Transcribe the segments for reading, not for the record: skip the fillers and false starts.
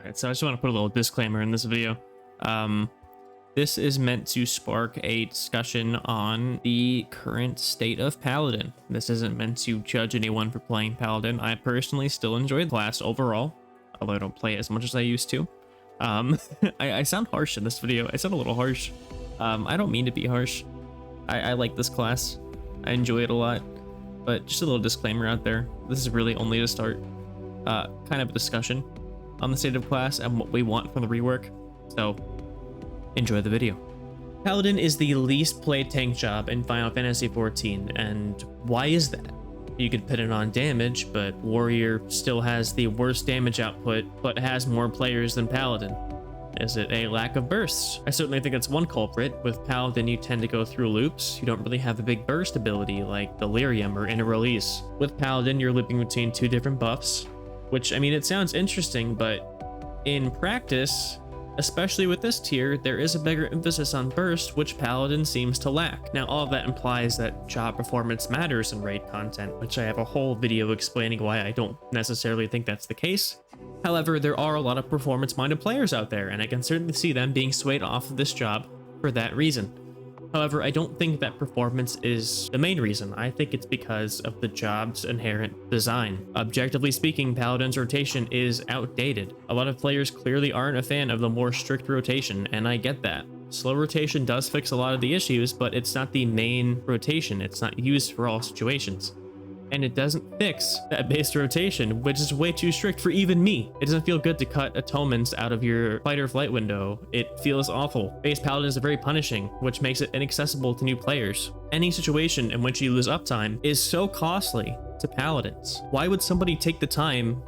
Alright, so I just want to put a little disclaimer in this video. This is meant to spark a discussion on the current state of Paladin. This isn't meant to judge anyone for playing Paladin. I personally still enjoy the class overall, although I don't play it as much as I used to. I sound harsh in this video. I sound a little harsh. I don't mean to be harsh. I like this class. I enjoy it a lot. But just a little disclaimer out there. This is really only to start kind of a discussion on the state of class and what we want from the rework. So enjoy the video. Paladin is the least played tank job in Final Fantasy XIV, and why is that? You could put it on damage, but Warrior still has the worst damage output, but has more players than Paladin. Is it a lack of bursts? I certainly think it's one culprit. With Paladin, you tend to go through loops. You don't really have a big burst ability like Delirium or Inner Release. With Paladin, you're looping between two different buffs, which, I mean, it sounds interesting, but in practice, especially with this tier, there is a bigger emphasis on burst, which Paladin seems to lack. Now, all of that implies that job performance matters in raid content, which I have a whole video explaining why I don't necessarily think that's the case. However, there are a lot of performance-minded players out there, and I can certainly see them being swayed off of this job for that reason. However, I don't think that performance is the main reason. I think it's because of the job's inherent design. Objectively speaking, Paladin's rotation is outdated. A lot of players clearly aren't a fan of the more strict rotation, and I get that. Slow rotation does fix a lot of the issues, but it's not the main rotation. It's not used for all situations. And it doesn't fix that base rotation, which is way too strict for even me. It doesn't feel good to cut atonements out of your fight or flight window. It feels awful. Base Paladins are very punishing, which makes it inaccessible to new players. Any situation in which you lose uptime is so costly to Paladins. Why would somebody take the time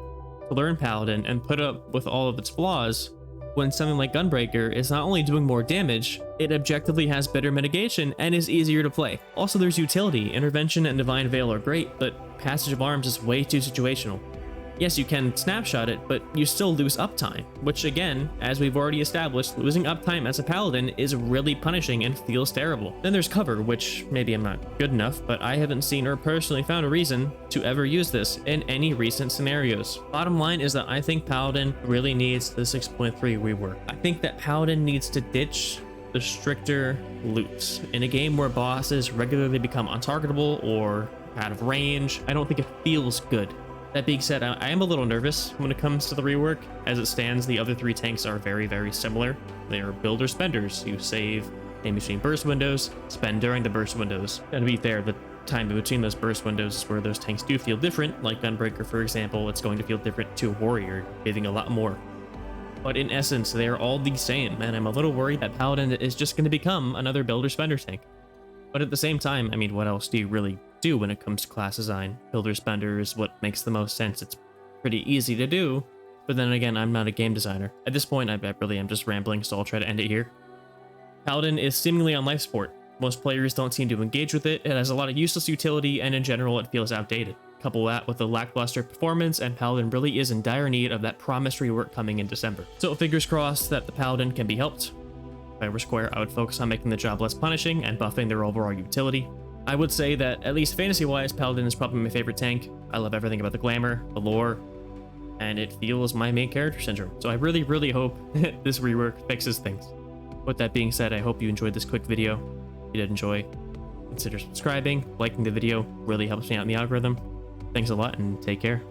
to learn Paladin and put up with all of its flaws when something like Gunbreaker is not only doing more damage, it objectively has better mitigation and is easier to play. Also, there's utility. Intervention and Divine Veil are great, but Passage of Arms is way too situational. Yes, you can snapshot it, but you still lose uptime, which again, as we've already established, losing uptime as a Paladin is really punishing and feels terrible. Then there's cover, which maybe I'm not good enough, but I haven't seen or personally found a reason to ever use this in any recent scenarios. Bottom line is that I think Paladin really needs the 6.3 rework. I think that Paladin needs to ditch the stricter loops. In a game where bosses regularly become untargetable or out of range, I don't think it feels good. That being said, I am a little nervous when it comes to the rework. As it stands, the other three tanks are very, very similar. They are builder spenders. You save in between burst windows, spend during the burst windows. And to be fair, the time in between those burst windows is where those tanks do feel different. Like Gunbreaker, for example, it's going to feel different to Warrior, giving a lot more. But in essence, they are all the same, and I'm a little worried that Paladin is just going to become another builder spender tank. But at the same time, I mean, what else do you really do when it comes to class design? Builder spender is what makes the most sense. It's pretty easy to do, but then again, I'm not a game designer. At this point, I really am just rambling, so I'll try to end it here. Paladin is seemingly on life support. Most players don't seem to engage with it. It has a lot of useless utility, and in general, it feels outdated. Couple that with a lackluster performance, and Paladin really is in dire need of that promised rework coming in December. So fingers crossed that the Paladin can be helped. If I were Square, I would focus on making the job less punishing and buffing their overall utility. I would say that, at least fantasy-wise, Paladin is probably my favorite tank. I love everything about the glamour, the lore, and it feels my main character syndrome. So I really, really hope this rework fixes things. With that being said, I hope you enjoyed this quick video. If you did enjoy, consider subscribing. Liking the video really helps me out in the algorithm. Thanks a lot, and take care.